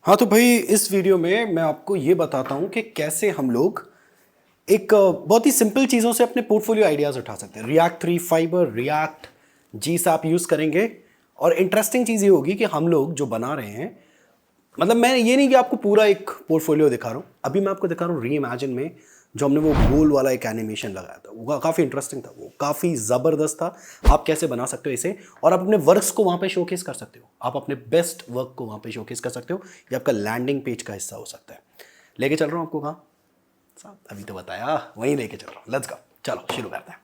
हाँ तो भाई इस वीडियो में मैं आपको ये बताता हूँ कि कैसे हम लोग एक बहुत ही सिंपल चीज़ों से अपने पोर्टफोलियो आइडियाज़ उठा सकते हैं। रिएक्ट थ्री फाइबर रिएक्ट जी आप यूज़ करेंगे। और इंटरेस्टिंग चीज़ ये होगी कि हम लोग जो बना रहे हैं, मतलब मैं ये नहीं कि आपको पूरा एक पोर्टफोलियो दिखा रहा हूँ, अभी मैं आपको दिखा रहा हूँ री इमेजिन में जो हमने वो गोल वाला एक एनिमेशन लगाया था, वो काफ़ी इंटरेस्टिंग था, वो काफ़ी ज़बरदस्त था। आप कैसे बना सकते हो इसे, और आप अपने वर्क्स को वहाँ पे शोकेस कर सकते हो, आप अपने बेस्ट वर्क को वहाँ पे शोकेस कर सकते हो। ये आपका लैंडिंग पेज का हिस्सा हो सकता है। लेके चल रहा हूँ आपको कहाँ साहब, अभी तो बताया, वहीं लेके चल रहा हूँ। लेट्स गो, चलो शुरू करते हैं।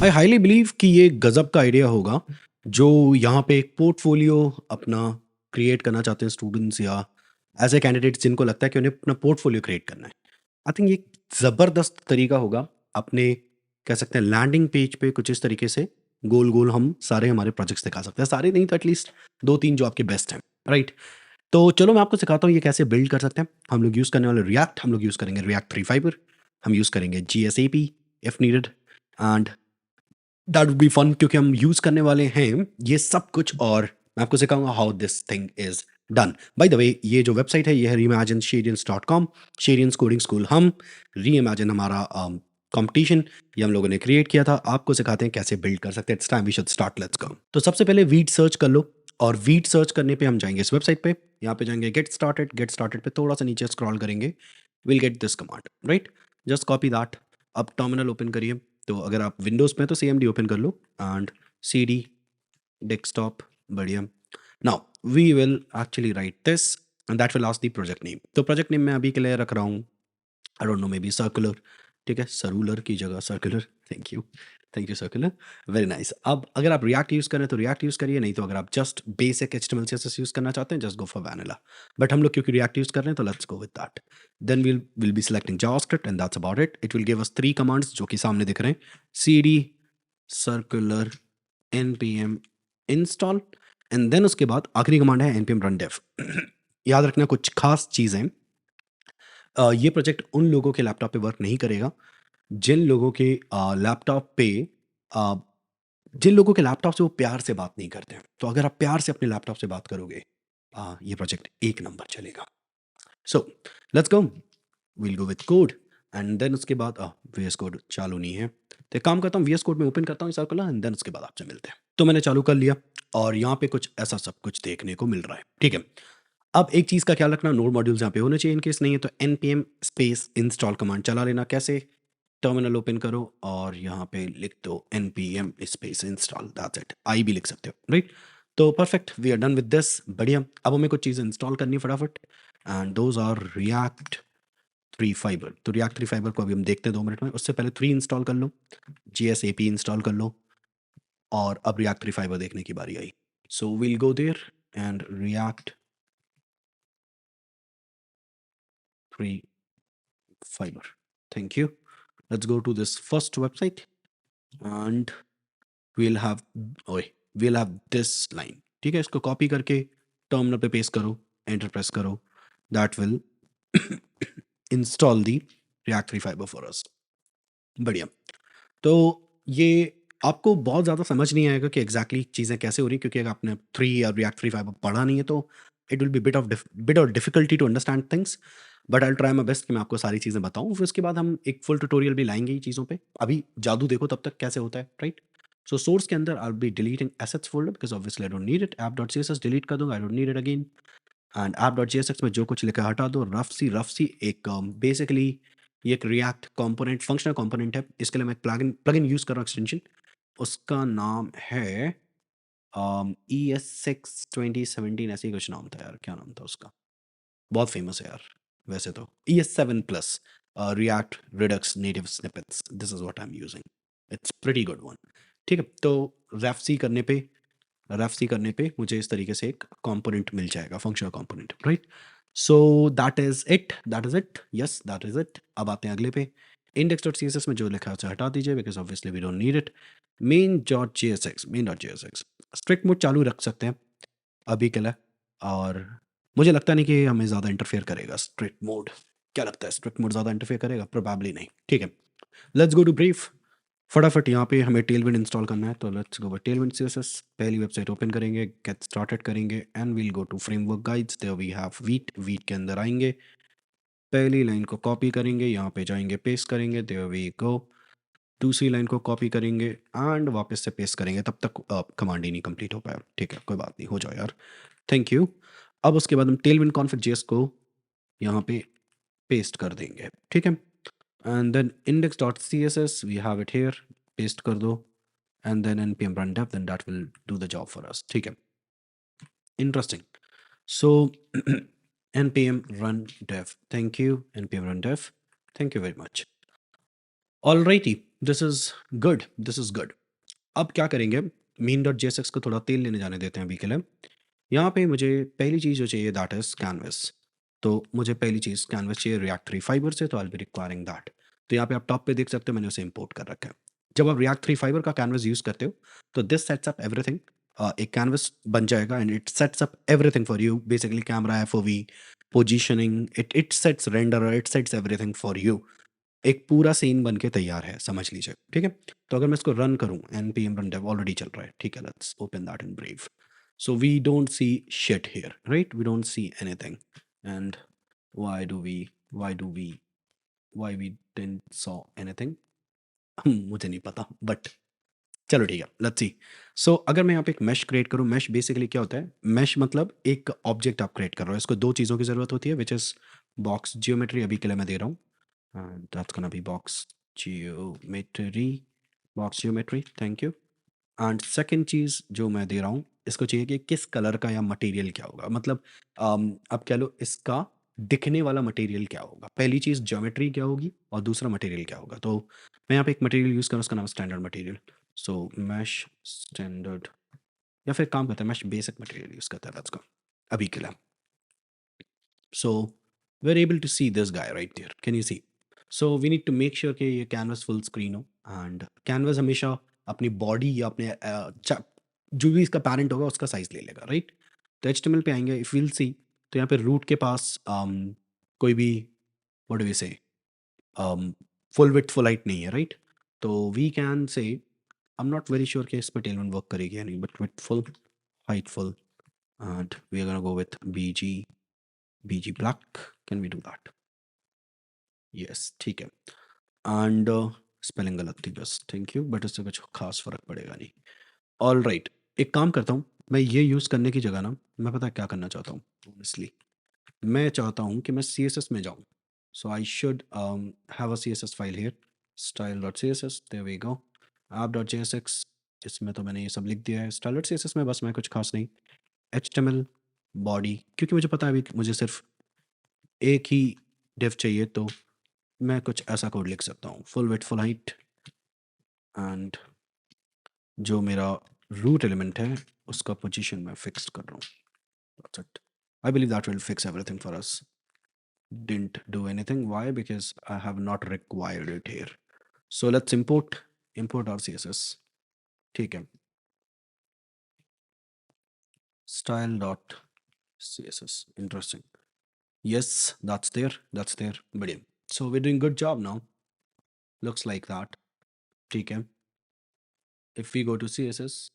आई हाईली बिलीव कि ये गजब का आइडिया होगा जो यहाँ पे एक पोर्टफोलियो अपना क्रिएट करना चाहते हैं स्टूडेंट्स, या एज ए कैंडिडेट्स जिनको लगता है कि उन्हें अपना पोर्टफोलियो क्रिएट करना है। आई थिंक ये एक ज़बरदस्त तरीका होगा अपने, कह सकते हैं, लैंडिंग पेज पे कुछ इस तरीके से गोल गोल हम सारे हमारे प्रोजेक्ट्स दिखा सकते हैं। सारे नहीं तो एटलीस्ट दो तीन जो आपके बेस्ट हैं, राइट। तो चलो मैं आपको सिखाता हूँ ये कैसे बिल्ड कर सकते हैं। हम लोग यूज़ करने वाले रिएक्ट, हम लोग यूज़ करेंगे रिएक्ट थ्री फाइबर, हम यूज़ करेंगे G S A P if needed, and that would be fun क्योंकि हम यूज़ करने वाले हैं ये सब कुछ। और मैं आपको सिखाऊंगा how this thing is done. By the way, ये जो वेबसाइट है ये है reimagine Sheryians dot com, Sheryians coding school. हम रीइमेजिन हमारा कंपटीशन ये हम लोगों ने क्रिएट किया था, आपको सिखाते हैं कैसे बिल्ड कर सकते हैं। It's time we should start, let's go. तो सबसे पहले वीट सर्च कर लो, और वीट सर्च करने पे हम जाएंगे इस वेबसाइट पे, यहाँ पे जाएंगे गेट स्टार्टेड, गेट स्टार्टेड पे थोड़ा सा नीचे स्क्रॉल करेंगे, will get this command, right. Just copy that. अब टर्मिनल ओपन करिए। तो अगर आप विंडोज़ में हैं तो CMD ओपन कर लो, एंड CD डेस्कटॉप, बढ़िया। Now we will actually write this and that will ask the project name. तो प्रोजेक्ट नेम मैं अभी के लिए रख रहा हूँ, I don't know, maybe circular. ठीक है, सरूलर की जगह circular. Thank you, thank you circular, very nice. अब अगर आप रिएक्ट यूज़ करें तो रिएक्ट यूज़ करिए, नहीं तो अगर आप just basic HTML CSS use करना चाहते हैं just go for vanilla. But हम लोग क्योंकि रिएक्ट यूज़ कर रहे हैं तो let's go with that. Then will be selecting JavaScript and that's about it. It will give us 3 commands जो कि सामने दिख रहे हैं, CD circular npm install, and then उसके बाद आखिरी कमांड है npm run dev। याद रखना कुछ खास चीज़ें, ये प्रोजेक्ट उन लोगों के लैपटॉप पे वर्क नहीं करेगा जिन लोगों के लैपटॉप पे अ, जिन लोगों के लैपटॉप से वो प्यार से बात नहीं करते हैं। तो अगर आप प्यार से अपने लैपटॉप से बात करोगे, ये प्रोजेक्ट एक नंबर चलेगा। So let's go, will go with code, and then उसके बाद VS कोड चालू नहीं है तो एक काम करता हूँ, VS कोड में ओपन करता हूँ सर्कुलर, एंड देन उसके बाद आपसे मिलते हैं। तो मैंने चालू कर लिया और यहाँ पे कुछ ऐसा सब कुछ देखने को मिल रहा है, ठीक है। अब एक चीज़ का ख्याल रखना, नोड मॉड्यूल्स यहाँ पे होने चाहिए, इनकेस नहीं है तो npm स्पेस इंस्टॉल कमांड चला लेना। कैसे, टर्मिनल ओपन करो और यहाँ पे लिख दो npm space install, that's it. I भी लिख सकते हो, राइट। तो perfect, we are done with this, बढ़िया। अब हमें कुछ चीज़ें इंस्टॉल करनी है फटाफट, and those are React three fiber. तो रिएक्ट थ्री फाइबर को अभी हम देखते हैं 2 मिनट में, उससे पहले 3 इंस्टॉल कर लो, GSAP इंस्टॉल कर लो, और अब रिएक्ट थ्री फाइबर देखने की बारी आई। So we'll go there and React three fiber, thank you. Let's go to this first website and we'll have, ओए, we'll have this line, ठीक है। इसको कॉपी करके टर्मिनल पे पेस्ट करो, एंटर प्रेस करो, that will install the react three fibre for us, बढ़िया। तो ये आपको बहुत ज़्यादा समझ नहीं आएगा कि एग्जैक्टली चीज़ें कैसे हो रही हैं, क्योंकि अगर आपने थ्री या रिएक्ट थ्री फाइबर पढ़ा नहीं है तो it will be bit of difficulty to understand things. But I try my best कि मैं आपको सारी चीज़ें बताऊँ, फिर उसके बाद हम एक फुल ट्यूटोरियल भी लाएंगे ये चीज़ों पे। अभी जादू देखो तब तक कैसे होता है, राइट। सो सोर्स के अंदर I be deleting assets folder because obviously I don't need it. app.css delete कर दूंगा, I don't need it again. And app.jsx में जो कुछ लिखा है हटा दो। रफ सी एक बेसिकली ये एक रिएक्ट कंपोनेंट, फंक्शनल कंपोनेंट है। इसके लिए मैं प्लगइन यूज़ कर रहा हूँ, एक्सटेंशन, उसका नाम है ES6 2017, ऐसे ही कुछ नाम था यार, क्या नाम था उसका, बहुत फेमस है यार वैसे तो। ES7 plus react Redux native snippets, this is what I am using, it's pretty good one, ठीक है। तो रेफ सी करने पे मुझे इस तरीके से एक कंपोनेंट मिल जाएगा, functional component, right. So that is it, yes that is it. अब आते हैं अगले पे, index.css में जो लिखा है उसे हटा दीजिए because obviously we don't need it. main.jsx strict mode चालू रख सकते हैं अभी के लिए, और मुझे लगता नहीं कि हमें ज़्यादा इंटरफेयर करेगा स्ट्रिक्ट मोड। क्या लगता है, स्ट्रिक्ट मोड ज़्यादा इंटरफेयर करेगा? प्रोबेबली नहीं, ठीक है। Let's go to brief. फटाफट यहाँ पे हमें टेलविंड इंस्टॉल करना है, तो लेट्स गो टेलविंड सीएसएस। पहली वेबसाइट ओपन करेंगे, गेट स्टार्टेड करेंगे and we'll go to framework guides. There we have Vite के अंदर आएंगे, पहली लाइन को कॉपी करेंगे, यहाँ पे जाएंगे, पेस्ट करेंगे, देयर वी गो। दूसरी लाइन को कॉपी करेंगे एंड वापस से पेस्ट करेंगे, तब तक कमांड ही नहीं कंप्लीट हो पाया। ठीक है, कोई बात नहीं, हो जाओ यार, थैंक यू। अब उसके बाद हम टेलविंड कॉन्फ़िग जेएस को यहाँ पे पेस्ट कर देंगे। ठीक है, and then index.css we have it here, paste कर दो and then npm run dev, then that will do the job for us। ठीक है, interesting. So npm run dev, thank you, npm run dev, thank you very much. Alrighty, this is good, this is good. अब क्या करेंगे, mean.jsx को थोड़ा तेल लेने जाने देते हैं अभी के लिए। यहाँ पे मुझे पहली चीज़ जो चाहिए दैट इज़ कैनवस। तो मुझे पहली चीज़ कैनवस चाहिए रिएक्ट 3 फाइबर से, तो आई बी रिक्वायरिंग दैट। तो यहाँ पे आप टॉप पे देख सकते हो, मैंने उसे इंपोर्ट कर रखा है। जब आप रिएक्ट 3 फाइबर का कैनवस यूज़ करते हो तो दिस सेट्स अप एवरीथिंग। एक कैनवस बन जाएगा and it sets up everything for you, basically camera, FOV, positioning, it sets render, it sets everything for you. एक पूरा सीन बन के तैयार है, समझ लीजिए। ठीक है, तो अगर मैं इसको रन करूँ, npm run dev ऑलरेडी चल रहा है। ठीक है, let's open that in Brave. So we don't see shit here, right, we don't see anything and why do we why we didn't saw anything, मुझे नहीं पता, बट चलो ठीक है, लेट्स सी। सो अगर मैं यहाँ पे एक मैश क्रिएट करूँ, मैश बेसिकली क्या होता है, मैश मतलब एक ऑब्जेक्ट आप क्रिएट कर रहे हो, इसको दो चीज़ों की ज़रूरत होती है, विच इज़ बॉक्स जियोमेट्री, अभी के लिए मैं दे रहा हूँ, that's gonna be box geometry, thank you। And second चीज़ जो मैं दे रहा हूँ, इसको चाहिए कि किस कलर का या मटेरियल क्या होगा, मतलब अब कह लो इसका दिखने वाला मटेरियल क्या होगा। पहली चीज़ ज्योमेट्री क्या होगी और दूसरा मटेरियल क्या होगा। तो मैं यहाँ पे एक मटेरियल यूज़ करूँ, उसका नाम स्टैंडर्ड मटेरियल। सो मैश स्टैंडर्ड, या फिर काम करता है मैश बेसिक मटेरियल यूज़ करता है, लेट्स गो अभी के लिए। So we are able to see this guy right there, can you see. So we need to make sure कि ये कैनवस फुल स्क्रीन हो, एंड कैनवस हमेशा अपनी बॉडी या अपने जो भी इसका पैरेंट होगा उसका साइज ले लेगा, राइट। तो HTML पे आएंगे, इफ विल सी, तो यहाँ पे रूट के पास कोई भी what do we say full width full height नहीं है, राइट। तो we can say, I am not very sure कि इस पर टेलमेंट वर्क करेगी या नहीं, but with full height full, and we are gonna go with BG black, can we do that? Yes, ठीक है। एंड स्पेलिंग गलत थी बस, थैंक यू, बट इससे कुछ खास फर्क पड़ेगा नहीं। ऑल राइट, एक काम करता हूँ, मैं ये यूज़ करने की जगह ना, मैं पता है क्या करना चाहता हूँ, ऑनेस्टली मैं चाहता हूँ कि मैं CSS में जाऊँ। So I should have a CSS file here, style.css, there we go, app.jsx, इसमें तो मैंने ये सब लिख दिया है। style.css में बस मैं कुछ खास नहीं, HTML बॉडी, क्योंकि मुझे पता है अभी मुझे सिर्फ एक ही डिव चाहिए, तो मैं कुछ ऐसा कोड लिख सकता हूँ, full width full height, and जो मेरा रूट एलिमेंट है उसका पोजीशन मैं फिक्स कर रहा हूँ। That's it. I believe that will fix everything for us. Didn't do anything. Why? Because I have not required it here. So let's import our CSS. ठीक है, style.css, interesting. Yes, that's there, बढ़िया। So we're doing good job now, looks like that। ठीक है, if we go to CSS,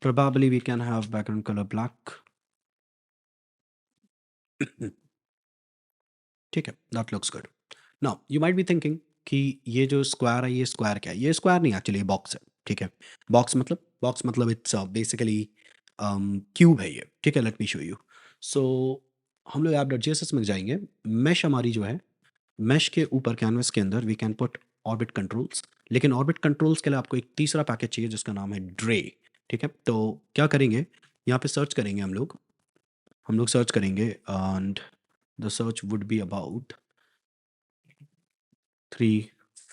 probably we can have background color black। ठीक है, that looks good। Now you might be thinking कि ये जो square है, ये स्क्वायर क्या है। ये स्क्वायर नहीं, एक्चुअली बॉक्स है। ठीक है, बॉक्स मतलब इट्स बेसिकली क्यूब है ये। ठीक है, लेट मी शो यू। सो हम लोग app.js में जाएंगे, मैश हमारी जो है, मैश के ऊपर कैनवस के अंदर we can put orbit controls, लेकिन ऑर्बिट कंट्रोल्स के लिए आपको एक तीसरा पैकेज चाहिए जिसका नाम है ड्रे। ठीक है, तो क्या करेंगे, यहाँ पे सर्च करेंगे हम लोग सर्च करेंगे, and the search would be about 3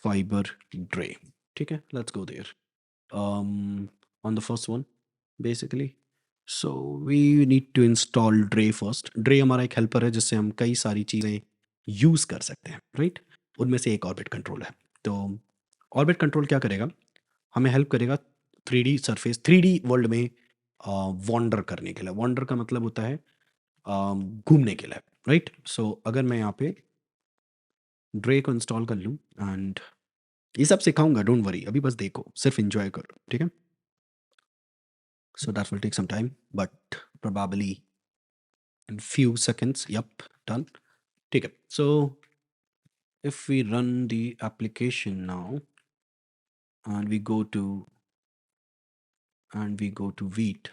fiber Drei. ठीक है, let's go there on the first one basically। so we need to install Drei first। Drei हमारा एक हेल्पर है जिससे हम कई सारी चीज़ें यूज़ कर सकते हैं, राइट। उनमें से एक ऑर्बिट कंट्रोल है। तो ऑर्बिट कंट्रोल क्या करेगा, हमें हेल्प करेगा 3D सरफेस, 3D वर्ल्ड में वॉन्डर करने के लिए। वॉन्डर का मतलब होता है घूमने के लिए, राइट। सो अगर मैं यहाँ पे ड्रे को इंस्टॉल कर लूँ, एंड ये सब सिखाऊंगा, डोंट वरी, अभी बस देखो, सिर्फ एंजॉय करो, ठीक है। So that will take some time, but probably in few seconds, yup, done, ठीक है। So if we run the application now and we go to Vite,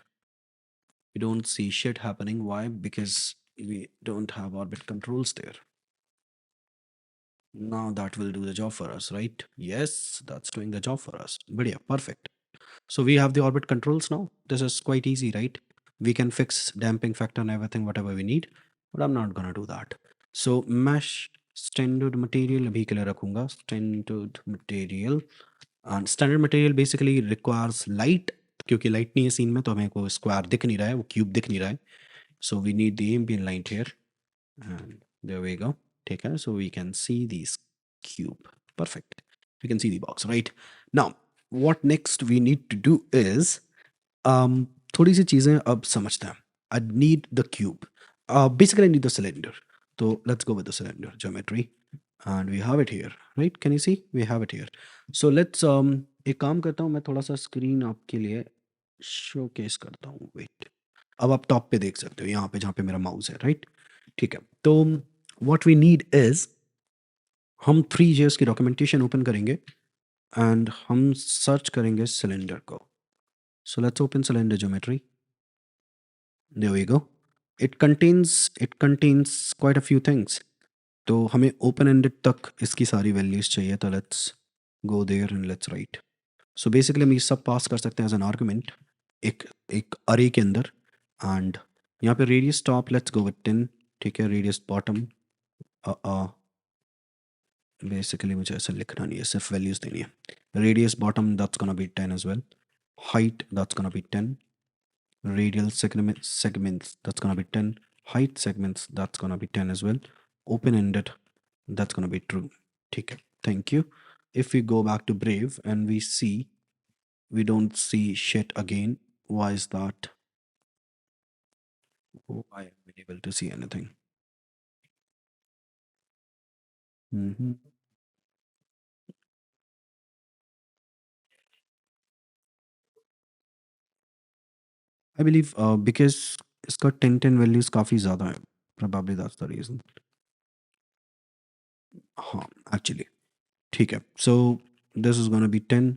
we don't see shit happening. Why? Because we don't have orbit controls there. Now that will do the job for us, right? Yes, that's doing the job for us. But yeah, perfect. So we have the orbit controls now. This is quite easy, right? We can fix damping factor and everything, whatever we need, but I'm not gonna do that. So mesh standard material abhi ke liye rakhunga, standard material. And standard material basically requires light, क्योंकि light नहीं है scene में तो हमें को square दिख नहीं रहा है, वो क्यूब दिख नहीं रहा है। So we need the ambient light here and there we go, ठीक है। So we can see this cube, perfect, we can see the box, right? Now what next we need to do is थोड़ी सी चीज़ें अब समझते हैं। I need the cube, basically I need the cylinder, so let's go with the cylinder geometry and we have it here, right? Can you see we have it here? So let's एक काम करता हूँ, मैं थोड़ा सा screen आपके लिए showcase करता हूँ, वेट। अब आप टॉप पे देख सकते हो, यहाँ पे जहाँ पे मेरा माउस है, राइट? ठीक है, तो व्हाट वी नीड इज, हम 3JS की डॉक्यूमेंटेशन ओपन करेंगे एंड हम सर्च करेंगे सिलेंडर को। So let's open cylinder geometry, there we go. It contains quite a few things, तो हमें ओपन एंडेड तक इसकी सारी वैल्यूज चाहिए, तो let's go there and let's write. So basically हम ये सब पास कर सकते हैं एज एन आर्गुमेंट एक एक अरे के अंदर। एंड यहाँ पे radius top let's go with 10, ठीक है। रेडियस बॉटम बेसिकली मुझे ऐसा लिखना नहीं है, सिर्फ वैल्यूज देनी है। Radius bottom that's gonna be 10 as well, height that's gonna be 10, radial segments that's gonna be 10, height segments that's gonna be 10 as well, open ended that's gonna be true, ठीक है, thank you। if we go back to Brave and we see, we don't see shit again, why is that? Why am I able to see anything? Mm-hmm. I believe because इसका 10 values काफ़ी ज़्यादा है, probably that's the reason। हाँ, actually ठीक है, so this is gonna be 10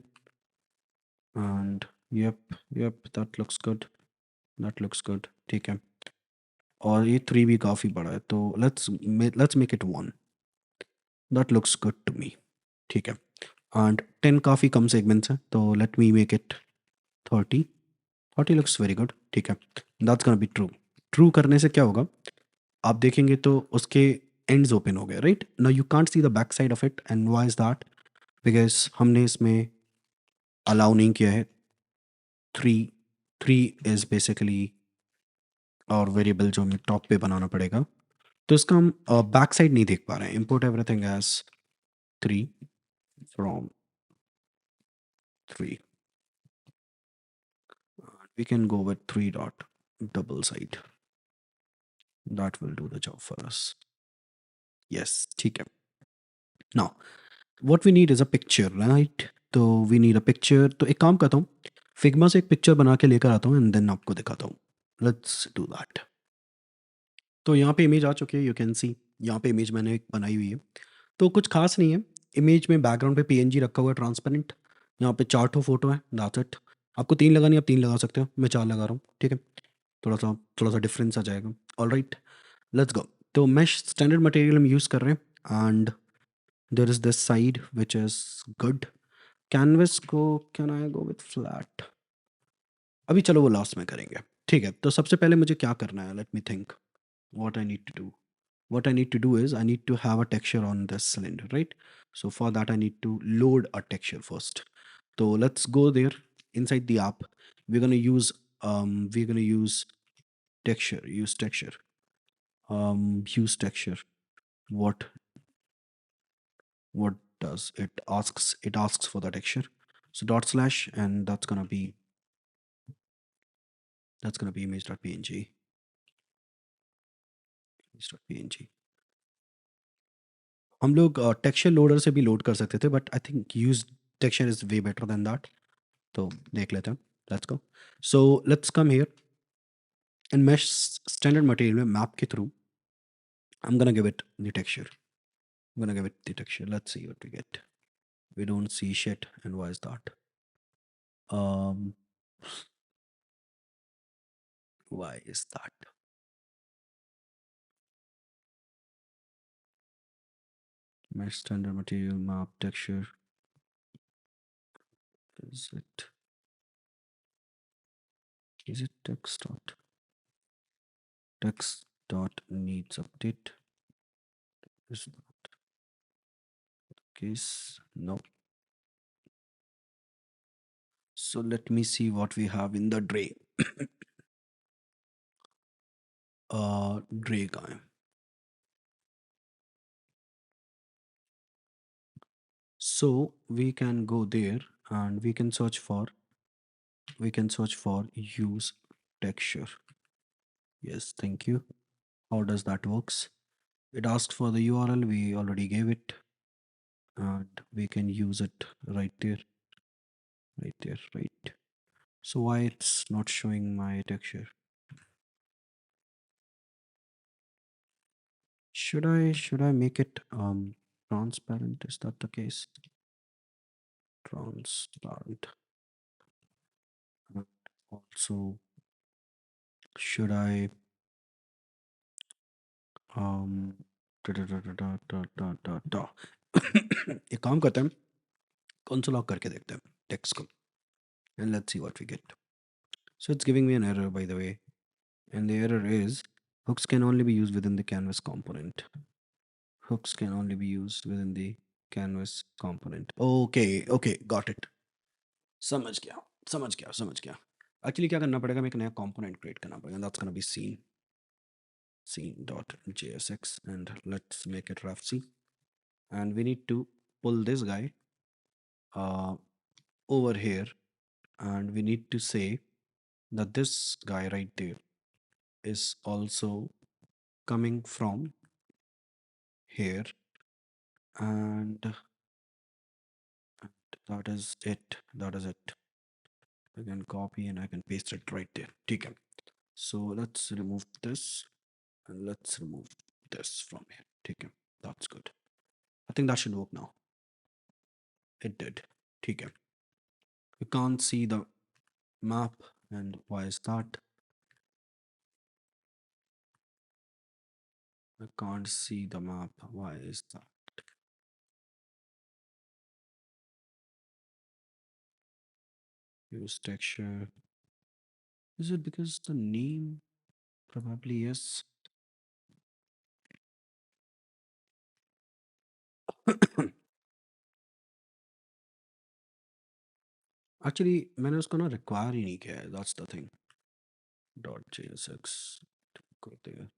and yep that looks good, that looks good, ठीक है। और ये 3 भी काफ़ी बड़ा है, तो let's make it 1, that looks good to me, ठीक है। एंड 10 काफ़ी कम सेगमेंट्स हैं, तो let me make it 30, 30 looks very good, ठीक है। That's gonna be true. True करने से क्या होगा, आप देखेंगे तो उसके एंड्स ओपन हो गए, right? Now you can't see the back side of it, and why is that? Because हमने इसमें अलाउ नहीं किया है 3, 3 इज बेसिकली और वेरिएबल जो हमें टॉप पे बनाना पड़ेगा, तो इसका हम बैक साइड नहीं देख पा रहे हैं। Import everything as 3 from 3, we can go with 3 dot double side, that will do the job for us, yes, ठीक है। now what we need is a picture, right? तो we need a picture, तो एक काम करता हूँ, Figma से एक पिक्चर बना के लेकर आता हूँ एंड देन आपको दिखाता हूँ, लेट्स डू दैट। तो यहाँ पे इमेज आ चुकी है, यू कैन सी यहाँ पे इमेज मैंने एक बनाई हुई है, तो कुछ खास नहीं है। इमेज में बैकग्राउंड पे पीएनजी रखा हुआ है ट्रांसपेरेंट, यहाँ पे 4 ठो फोटो है, दैट्स इट। आपको 3 लगानी है, आप 3 लगा सकते हो, मैं 4 लगा रहा हूँ, ठीक है। थोड़ा सा डिफरेंस आ जाएगा, ऑलराइट, लेट्स गो। तो मैश स्टैंडर्ड मटेरियल हम यूज़ कर रहे हैं and there is this side which is good. Canvas को can I go with flat, अभी चलो वो लास्ट में करेंगे, ठीक है। तो सबसे पहले मुझे क्या करना है, let me think what I need to do. What I need to do is I need to have a texture on this cylinder, right? So for that I need to load a texture first. So let's go there inside the app. We're gonna use texture. Use texture. Use texture. What what does it asks? It asks for the texture. So dot slash, and that's gonna be image.png. Image.png. हम लोग texture loader से भी load कर सकते थे, but I think use texture is way better than that. तो देख लेते हैं, let's go. So let's come here in mesh standard material में मैप के through I'm gonna give it the texture. I'm gonna give it the texture. Let's see what we get. We don't see shit, and why is that? Um, why is that? Mesh standard material map texture. Is it? Is it text dot? Text dot needs update. Is that the case? No. So let me see what we have in the Dre. Dre guy. So we can go there and we can search for use texture. Yes, thank you. How does that works? It asked for the URL, we already gave it, and we can use it right there, right. So why it's not showing my texture? Should I make it transparent? Is that the case? Transparent. And also, should I um da, da, da, da, da, da, da, da, da. एक काम करते हैं, console log करके देखते हैं text को, and let's see what we get. So it's giving me an error, by the way, and the error is hooks can only be used within the canvas component. Hooks can only be used within the canvas component. Okay, got it. समझ गया. Actually क्या करना पड़ेगा, हमें एक नया component create करना पड़ेगा. That's gonna be scene.jsx, and let's make it rafc, and we need to pull this guy uh, over here, and we need to say that this guy right there is also coming from here, and that is it. I can copy and I can paste it right there. Okay. So let's remove this and let's remove this from here. Okay. That's good. I think that should work now. It did. Okay. You can't see the map, and why is that? I can't see the map. Why is that? Use texture. Is it because the name? Probably yes. Actually मैंने उसको ना require ही नहीं किया है. That's the thing. .jsx. Go there.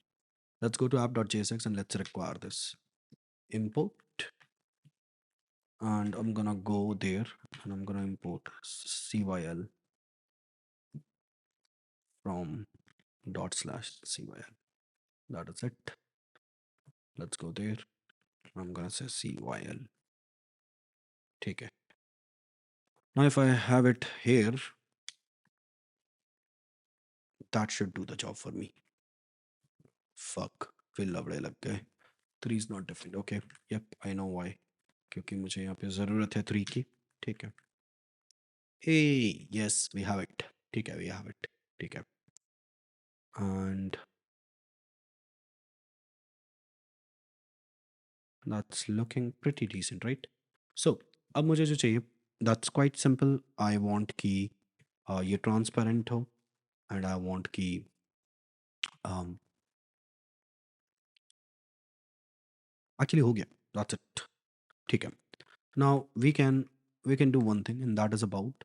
Let's go to app.jsx and let's require this. Import. And I'm gonna go there and I'm gonna import cyl from ./cyl. That is it. Let's go there. I'm gonna say cyl. Take it. Now if I have it here, that should do the job for me. Fuck. फिर लवड़े लग गए. 3 is not defined. Okay. Yep, I know why. क्योंकि मुझे यहाँ पे ज़रूरत है 3 की. ठीक है. Hey, yes, we have it. ठीक है, we have it. ठीक है. And that's looking pretty decent, right? So अब मुझे जो चाहिए, that's quite simple. I want कि ये transparent हो, and I want कि actually हो गया. That's it. ठीक है. Now we can do one thing, and that is about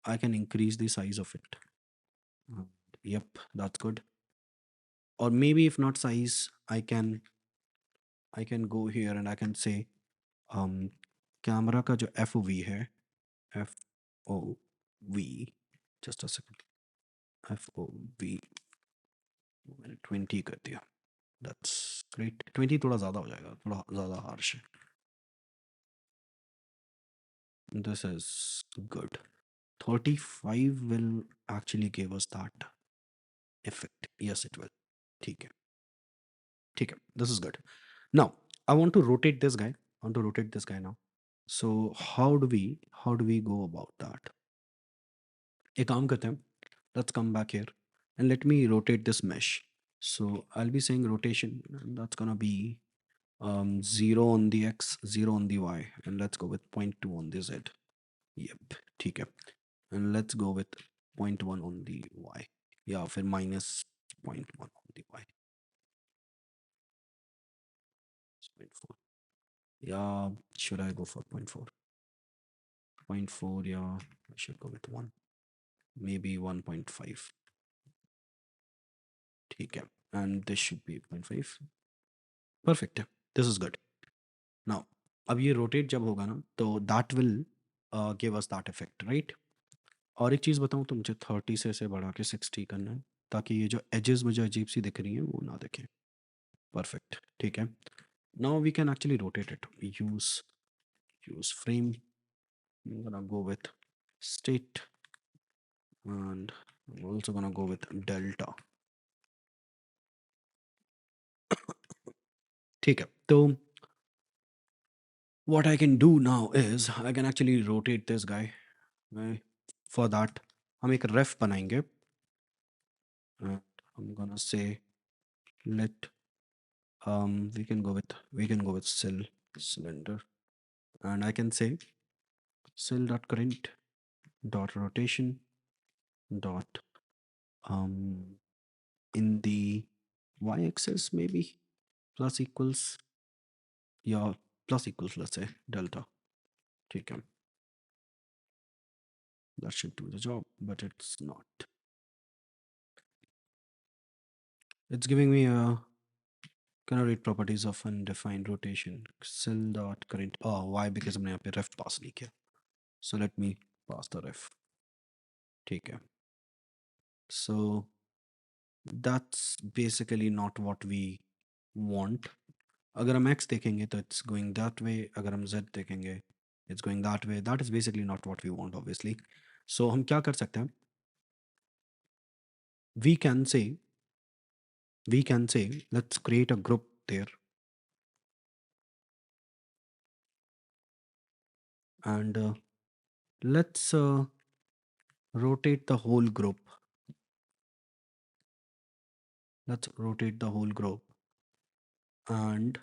I can increase the size of it. Yep, that's good. Or maybe if not size, I can go here and I can say camera का जो FOV है, FOV, just a second, FOV मैंने 20 कर दिया. That's great. 20 थोड़ा ज़्यादा हो जाएगा, थोड़ा ज़्यादा हार्श है। This is good. 35 will actually give us that effect. Yes, it will. ठीक है, ठीक है, this is good. Now I want to rotate this guy. I want to rotate this guy now. So how do we go about that? एक काम करते हैं, let's come back here and let me rotate this mesh. So I'll be saying rotation, and that's gonna be 0 on the x, 0 on the y, and let's go with 0.2 on the z. Yep, ठीक है, and let's go with 0.1 on the y, या फिर minus 0.1 on the y. 0.4, yeah, should I go for 0.4? 0.4, yeah, I should go with 1, maybe 1.5. ठीक है, and this should be 0.5. Perfect, this is good. Now अब ये rotate जब होगा ना, तो that will give us that effect, right? और एक चीज़ बताऊँ तो मुझे 30 से इसे बढ़ा के 60 करना है, ताकि ये जो एजेस मुझे अजीब सी दिख रही हैं वो ना दिखें। परफेक्ट, ठीक है। Now we can actually rotate it. Use frame, gonna go with state and I'm also gonna go with delta। ठीक है, तो what I can do now is I can actually rotate this guy। For that हम एक ref बनाएंगे and I'm gonna say let we can go with cylinder, and I can say cell dot current dot rotation dot um in the y-axis maybe plus equals, yeah, plus equals, let's say delta। ठीक है, that should do the job, but it's not, it's giving me a cannot read properties of undefined rotation cell dot current, oh why, because हमने यहाँ पे ref pass नहीं किया, so let me pass the ref। ठीक है, so that's basically not what we want। अगर हम x देखेंगे तो it's going that way, अगर हम z देखेंगे it's going that way, that is basically not what we want obviously। so हम क्या कर सकते हैं, we can say let's create a group there and let's rotate the whole group, let's rotate the whole group, and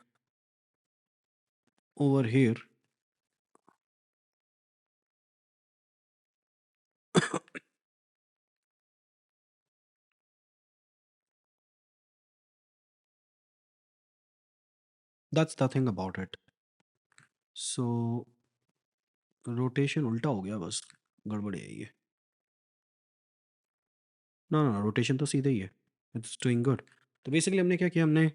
over here that's the thing about it। so rotation उल्टा हो गया, बस गड़बड़ है ये। ना ना रोटेशन तो सीधा ही है, इट्स डूइंग गुड। तो बेसिकली हमने क्या किया, हमने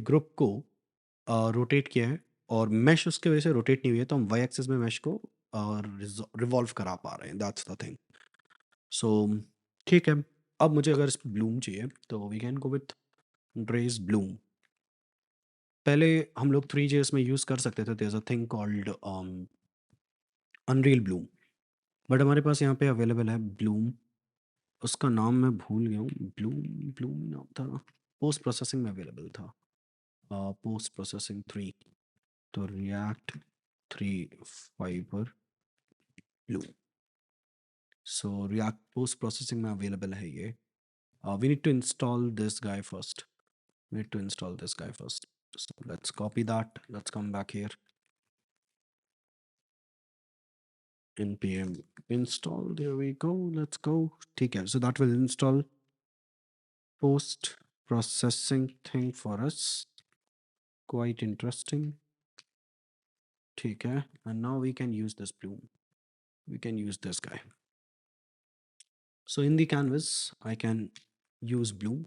ग्रुप को रोटेट किया है, और मैश उसके वजह से रोटेट नहीं हुई है, तो हम वाई एक्सिस में मैश को रिवॉल्व करा पा रहे हैं, दैट्स द थिंग। सो ठीक है, अब मुझे अगर इस पर ब्लूम चाहिए तो we can go with dress bloom. पहले हम लोग 3JS में यूज़ कर सकते थे, there is a thing called unreal bloom, but हमारे पास यहाँ पे अवेलेबल है ब्लूम, उसका नाम मैं भूल गया हूँ, ब्लूम ब्लूम नाम था, पोस्ट प्रोसेसिंग में अवेलेबल था, पोस्ट प्रोसेसिंग 3, तो react 3 fiber bloom. So react post processing में अवेलेबल है ये। We need to install this guy first, we need to install this guy first, so let's copy that, let's come back here, npm install, there we go, let's go। ठीक है, so that will install post processing thing for us, quite interesting। ठीक है, and now we can use this bloom, we can use this guy। so in the canvas I can use bloom,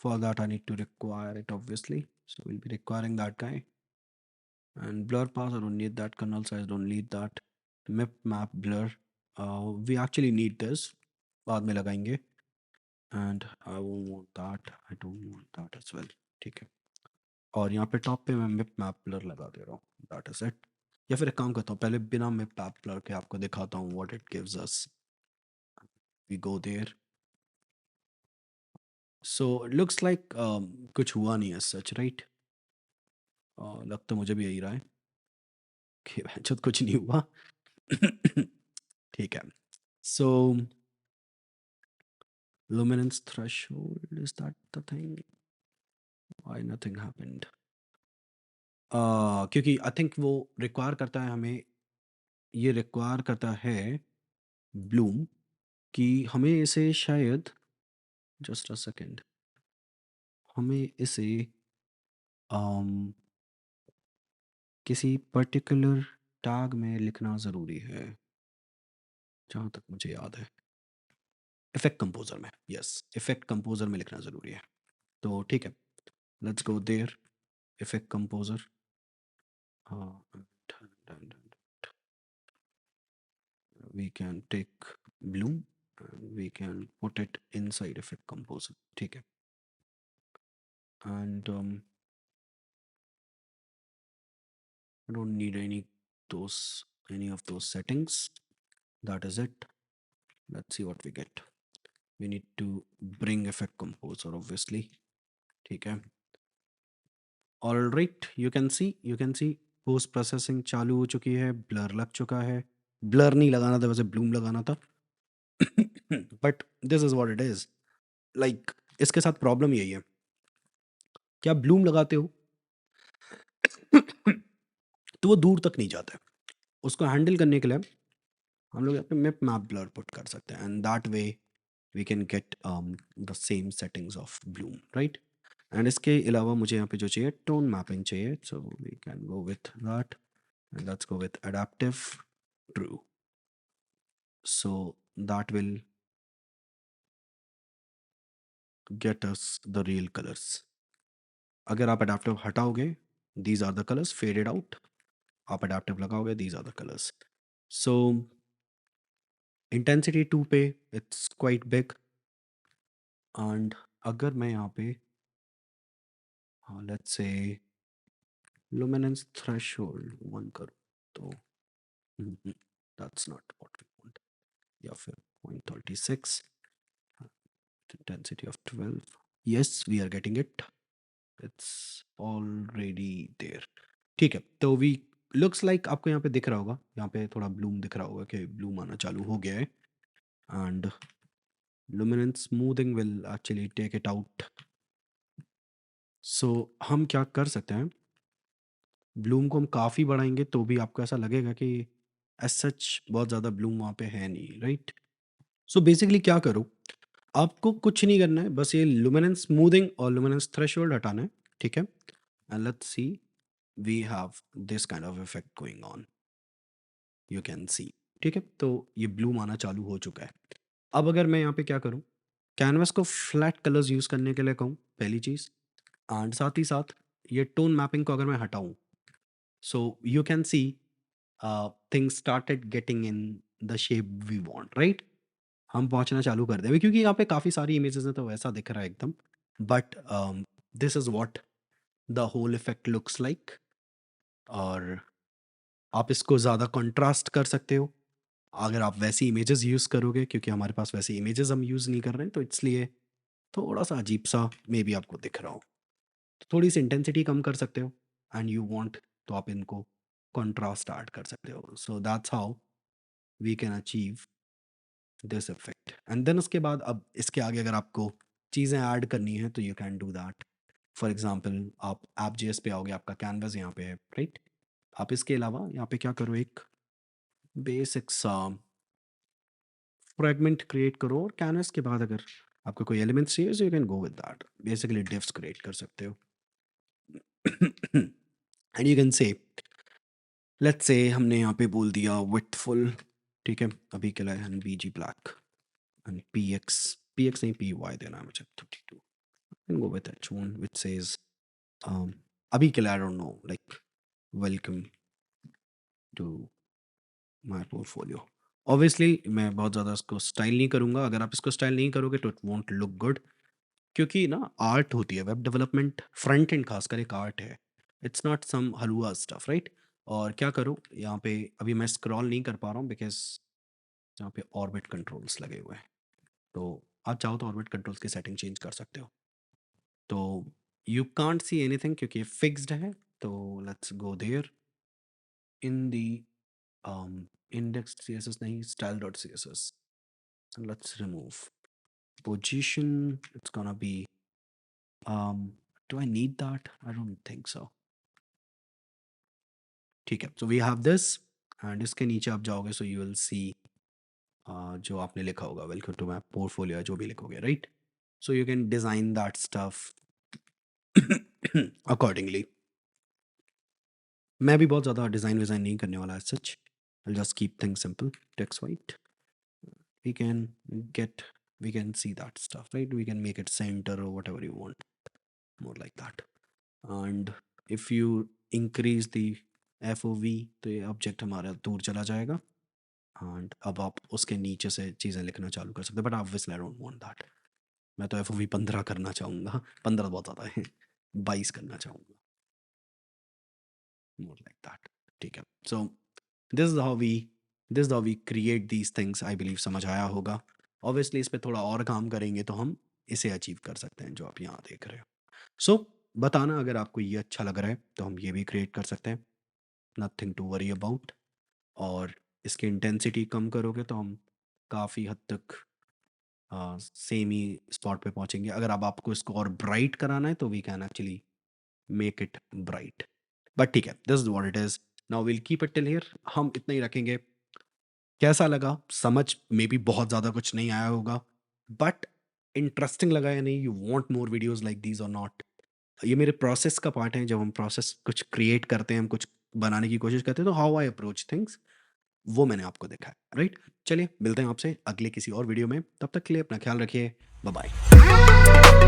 for that I need to require it obviously, so we'll be requiring that guy, and blur path I don't need that, kernel size don't need that, mip map blur we actually need this, बाद में लगाएंगे, and I won't want that, I don't want that as well. ठीक है, और यहाँ पे top पे मैं मिप मैप ब्लर लगा दे रहा हूँ, दैट इज इट। या फिर एक काम करता हूँ, पहले बिना मिप मैप ब्लर के आपको दिखाता हूँ what it gives us. We go there. So looks like कुछ हुआ नहीं है सच, राइट? लग तो मुझे भी यही रहा है कि छत कुछ नहीं हुआ। ठीक है, सो luminance threshold, is that the thing? Why nothing happened? क्योंकि आई थिंक वो रिक्वायर करता है हमें, ये रिक्वायर करता है ब्लूम कि हमें इसे शायद, जस्ट अ सेकेंड, हमें इसे um, किसी पर्टिकुलर टैग में लिखना ज़रूरी है, जहाँ तक मुझे याद है इफेक्ट कंपोजर में। यस, इफेक्ट कंपोजर में लिखना ज़रूरी है। तो ठीक है, let's go there. Effect composer, हाँ, we can take bloom and we can put it inside effect composer, ठीक है? And I don't need any of those settings. That is it. Let's see what we get. We need to bring effect composer obviously, ठीक है? All right, you can see post processing चालू हो चुकी है, blur लग चुका है। blur नहीं लगाना था, वैसे bloom लगाना था। But this is what it is. Like इसके साथ प्रॉब्लम यही है कि आप ब्लूम लगाते हो तो वो दूर तक नहीं जाता है। उसको हैंडल करने के लिए हम लोग यहाँ पे मिप मैप ब्लर पुट कर सकते हैं, and that way we can get the same settings of bloom, right? And इसके अलावा मुझे यहाँ पे जो चाहिए टोन मैपिंग चाहिए, so we can go with that and let's go with adaptive true. So that will get us the real colours. अगर आप अडैप्टिव हटाओगे, these are the colours faded out. आप अडैप्टिव लगाओगे, these are the colours. So intensity 2 पे it's quite big, and अगर मैं यहाँ पे हाँ लेट्स से luminance threshold 1 करूँ तो that's not what we want, या फिर 0.36, intensity of 12, yes we are getting it, it's already there। ठीक है, तो वी लुक्स लाइक आपको यहाँ पे दिख रहा होगा, यहाँ पे थोड़ा ब्लूम दिख रहा होगा कि ब्लूम आना चालू हो गया है, and luminance smoothing will actually take it out। सो हम क्या कर सकते हैं, ब्लूम को हम काफ़ी बढ़ाएंगे तो भी आपको ऐसा लगेगा कि एज सच बहुत ज़्यादा ब्लूम वहाँ पे है नहीं, राइट? सो बेसिकली क्या करो, आपको कुछ नहीं करना है, बस ये लुमिनेंस स्मूथिंग और लुमिनेंस थ्रेशोल्ड हटाना है, ठीक है? And let's see, we have this kind of effect going on, you can see. ठीक है, तो ये ब्लूम आना चालू हो चुका है। अब अगर मैं यहाँ पे क्या करूँ, कैनवस को फ्लैट कलर्स यूज़ करने के लिए कहूँ, पहली चीज़, एंड साथ ही साथ ये टोन मैपिंग को अगर मैं हटाऊँ, so you can see things started getting in the shape we want, right? हम पहुंचना चालू कर देंगे क्योंकि यहाँ पे काफ़ी सारी इमेजेस हैं तो वैसा दिख रहा है एकदम, but this is what the whole effect looks like. और आप इसको ज़्यादा कंट्रास्ट कर सकते हो अगर आप वैसी इमेजेस यूज़ करोगे, क्योंकि हमारे पास वैसी इमेजेस हम यूज़ नहीं कर रहे हैं तो इसलिए थोड़ा सा अजीब सा मे बी आपको दिख रहा हो। तो थोड़ी सी इंटेंसिटी कम कर सकते हो, एंड यू वांट तो आप इनको कंट्रास्ट ऐड कर सकते हो। So that's how we can achieve this effect. And then उसके बाद अब इसके आगे अगर आपको चीज़ें ऐड करनी है तो you can do that. For example आप ऐप जेएस पे आओगे, आपका कैनवस यहाँ पे है, राइट? आप इसके अलावा यहाँ पे क्या करो, एक बेसिक सा फ्रेगमेंट क्रिएट करो, और कैनवस के बाद अगर आपको कोई एलिमेंट्स चाहिए सो you can go with that, basically diffs create कर सकते हो। And you can say let's say हमने यहाँ पे बोल दिया विथफुल, ठीक है? अभी के लिए हम बीजी ब्लैक एंड पीएक्स नहीं पी वाई देना है मुझे 32, and go with H1 which says abhi ke liye I don't know, like welcome to my portfolio। Obviously मैं बहुत ज़्यादा इसको स्टाइल नहीं करूँगा, अगर आप इसको स्टाइल नहीं करोगे तो इट वोंट लुक गुड, क्योंकि ना आर्ट होती है वेब डेवलपमेंट, फ्रंट एंड खासकर एक आर्ट है, it's not some halwa stuff, right? और क्या करूँ यहाँ पे, अभी मैं स्क्रॉल नहीं कर पा रहा हूँ बिकॉज यहाँ पे ऑर्बिट कंट्रोल्स लगे हुए हैं, तो आप चाहो तो ऑर्बिट कंट्रोल्स की सेटिंग चेंज कर सकते हो। तो यू कांट सी एनीथिंग क्योंकि ये फिक्स्ड है, तो let's go there in the index css नहीं, style dot css, let's remove position, it's gonna be do I need that? I don't think so. ठीक है, so we have this, and इसके नीचे आप जाओगे so you will see जो आपने लिखा होगा वेलकम टू माई पोर्टफोलियो, जो भी लिखोगे, right? So you can design that stuff accordingly. मैं भी बहुत ज़्यादा डिज़ाइन नहीं करने वाला है सच, I just keep things simple, text white, we can get we can see that stuff, right? We can make it center or whatever you want, more like that. And if you increase the FOV तो ये object हमारा दूर चला जाएगा, and अब आप उसके नीचे से चीज़ें लिखना चालू कर सकते हो, but obviously I don't want that. मैं तो FOV 15 करना चाहूँगा, 15 बहुत ज़्यादा है, 22 करना चाहूँगा, मोर लाइक दैट। ठीक है, so this is how we create these things, I believe समझ आया होगा। ऑब्वियसली इस पे थोड़ा और काम करेंगे तो हम इसे अचीव कर सकते हैं जो आप यहाँ देख रहे हो। सो बताना अगर आपको ये अच्छा लग रहा है तो हम ये भी क्रिएट कर सकते हैं, नथिंग टू वरी अबाउट। और इसकी इंटेंसिटी कम करोगे तो हम काफ़ी हद तक सेम ही स्पॉट पे पहुंचेंगे। अगर अब आपको इसको और ब्राइट कराना है तो we can actually make it bright, but ठीक है, this is what it is. Now will keep it till here, हम इतना ही रखेंगे। कैसा लगा समझ, मे बी बहुत ज़्यादा कुछ नहीं आया होगा, बट इंटरेस्टिंग लगा या नहीं, you want more videos like these और नॉट? ये मेरे प्रोसेस का पार्ट है, जब हम प्रोसेस कुछ क्रिएट करते हैं, हम कुछ बनाने की कोशिश करते हैं, तो हाउ आई अप्रोच थिंग्स वो मैंने आपको दिखाया, राइट? चलिए मिलते हैं आपसे अगले किसी और वीडियो में, तब तक के लिए अपना ख्याल रखिए, बाय बाय।